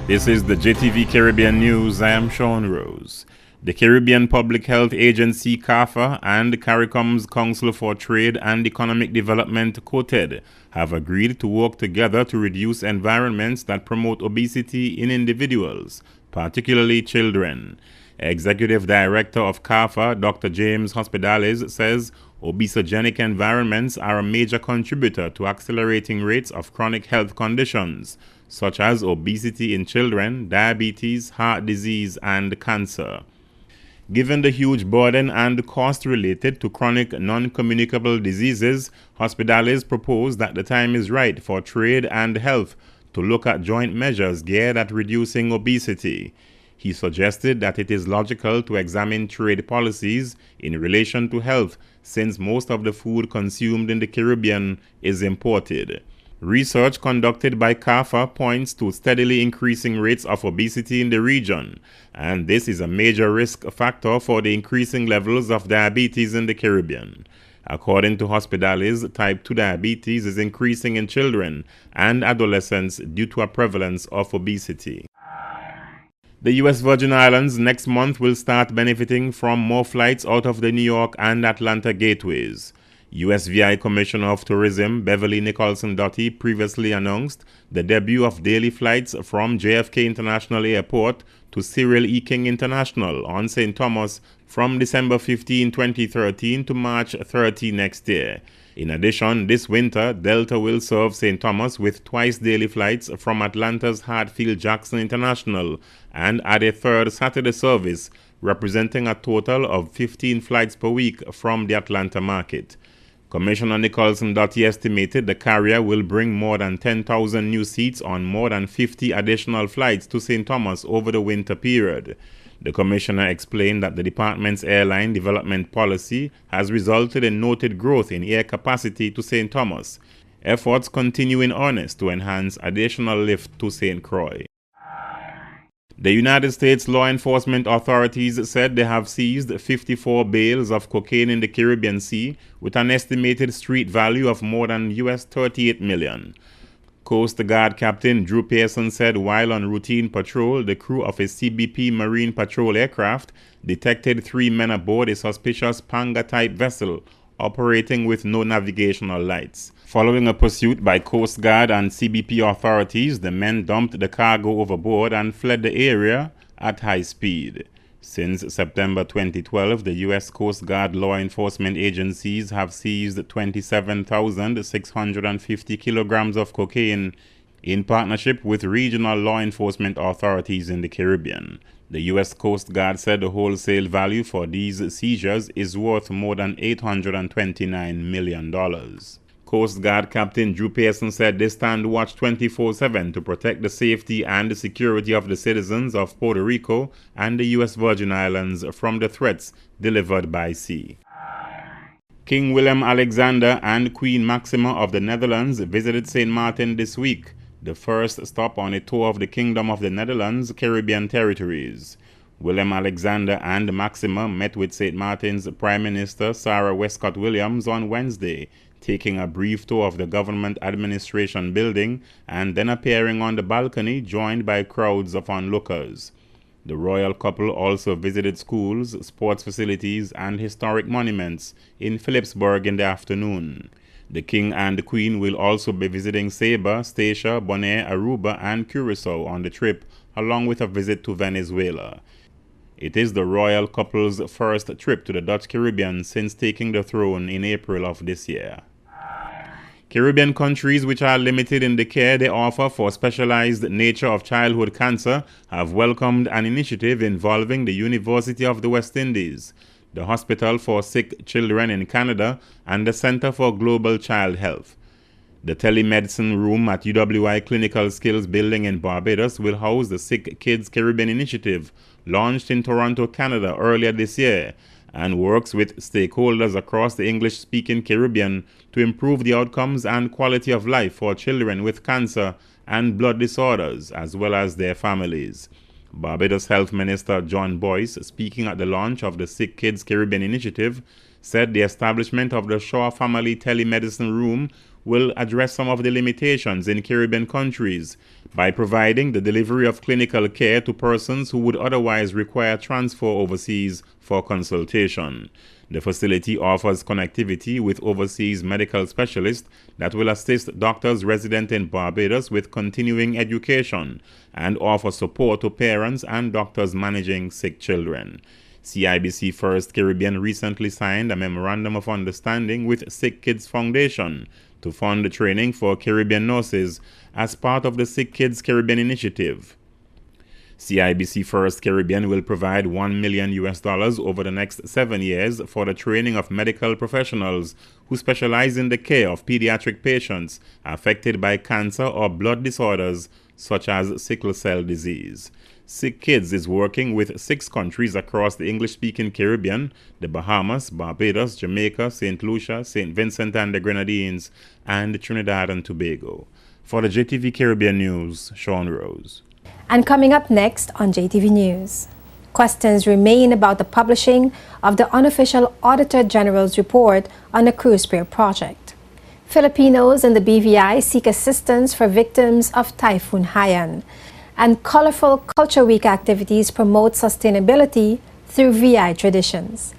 This is the JTV Caribbean News. I am Sean Rose. The Caribbean Public Health Agency CARPHA and CARICOM's Council for Trade and Economic Development COTED have agreed to work together to reduce environments that promote obesity in individuals, particularly children. Executive Director of CARPHA, Dr. James Hospedales, says obesogenic environments are a major contributor to accelerating rates of chronic health conditions, such as obesity in children, diabetes, heart disease, and cancer. Given the huge burden and cost related to chronic non-communicable diseases, Hospedales proposed that the time is right for trade and health to look at joint measures geared at reducing obesity. He suggested that it is logical to examine trade policies in relation to health, since most of the food consumed in the Caribbean is imported. Research conducted by CARPHA points to steadily increasing rates of obesity in the region, and this is a major risk factor for the increasing levels of diabetes in the Caribbean. According to Hospedales, type 2 diabetes is increasing in children and adolescents due to a prevalence of obesity. The U.S. Virgin Islands next month will start benefiting from more flights out of the New York and Atlanta gateways. USVI Commissioner of Tourism Beverly Nicholson-Doty previously announced the debut of daily flights from JFK International Airport to Cyril E. King International on St. Thomas from December 15, 2013 to March 30 next year. In addition, this winter, Delta will serve St. Thomas with twice daily flights from Atlanta's Hartsfield-Jackson International and add a third Saturday service, representing a total of 15 flights per week from the Atlanta market. Commissioner Nicholson-Doty estimated the carrier will bring more than 10,000 new seats on more than 50 additional flights to St. Thomas over the winter period. The commissioner explained that the department's airline development policy has resulted in noted growth in air capacity to St. Thomas. Efforts continue in earnest to enhance additional lift to St. Croix. The United States law enforcement authorities said they have seized 54 bales of cocaine in the Caribbean Sea with an estimated street value of more than $38 million. Coast Guard Captain Drew Pearson said while on routine patrol, the crew of a CBP Marine Patrol aircraft detected 3 men aboard a suspicious Panga-type vessel operating with no navigational lights. Following a pursuit by Coast Guard and CBP authorities, the men dumped the cargo overboard and fled the area at high speed. Since September 2012, the U.S. Coast Guard law enforcement agencies have seized 27,650 kilograms of cocaine in partnership with regional law enforcement authorities in the Caribbean. The U.S. Coast Guard said the wholesale value for these seizures is worth more than $829 million. Coast Guard Captain Drew Pearson said they stand watch 24/7 to protect the safety and the security of the citizens of Puerto Rico and the U.S. Virgin Islands from the threats delivered by sea. King Willem-Alexander and Queen Maxima of the Netherlands visited St. Martin this week, the first stop on a tour of the Kingdom of the Netherlands Caribbean territories. Willem-Alexander and Maxima met with St. Martin's Prime Minister Sarah Westcott Williams on Wednesday, taking a brief tour of the government administration building and then appearing on the balcony joined by crowds of onlookers. The royal couple also visited schools, sports facilities, and historic monuments in Philipsburg in the afternoon. The King and the Queen will also be visiting Saba, Statia, Bonaire, Aruba, and Curacao on the trip, along with a visit to Venezuela. It is the royal couple's first trip to the Dutch Caribbean since taking the throne in April of this year. Caribbean countries which are limited in the care they offer for specialized nature of childhood cancer have welcomed an initiative involving the University of the West Indies, the Hospital for Sick Children in Canada, and the Center for Global Child Health. The telemedicine room at UWI Clinical Skills Building in Barbados will house the Sick Kids Caribbean Initiative, launched in Toronto, Canada earlier this year, and works with stakeholders across the English-speaking Caribbean to improve the outcomes and quality of life for children with cancer and blood disorders, as well as their families. Barbados Health Minister John Boyce, speaking at the launch of the Sick Kids Caribbean Initiative, said the establishment of the Shaw Family Telemedicine Room will address some of the limitations in Caribbean countries by providing the delivery of clinical care to persons who would otherwise require transfer overseas for consultation. The facility offers connectivity with overseas medical specialists that will assist doctors resident in Barbados with continuing education and offer support to parents and doctors managing sick children. CIBC First Caribbean recently signed a Memorandum of Understanding with Sick Kids Foundation to fund training for Caribbean nurses as part of the Sick Kids Caribbean Initiative. CIBC First Caribbean will provide $1 million over the next 7 years for the training of medical professionals who specialize in the care of pediatric patients affected by cancer or blood disorders such as sickle cell disease. Sick Kids is working with 6 countries across the English-speaking Caribbean: the Bahamas, Barbados, Jamaica, St. Lucia, St. Vincent and the Grenadines, and Trinidad and Tobago. For the JTV Caribbean News, Sean Rose. And coming up next on JTV News, questions remain about the publishing of the unofficial Auditor General's report on the Cruise Spear project. Filipinos in the BVI seek assistance for victims of Typhoon Haiyan. And colorful Culture Week activities promote sustainability through VI traditions.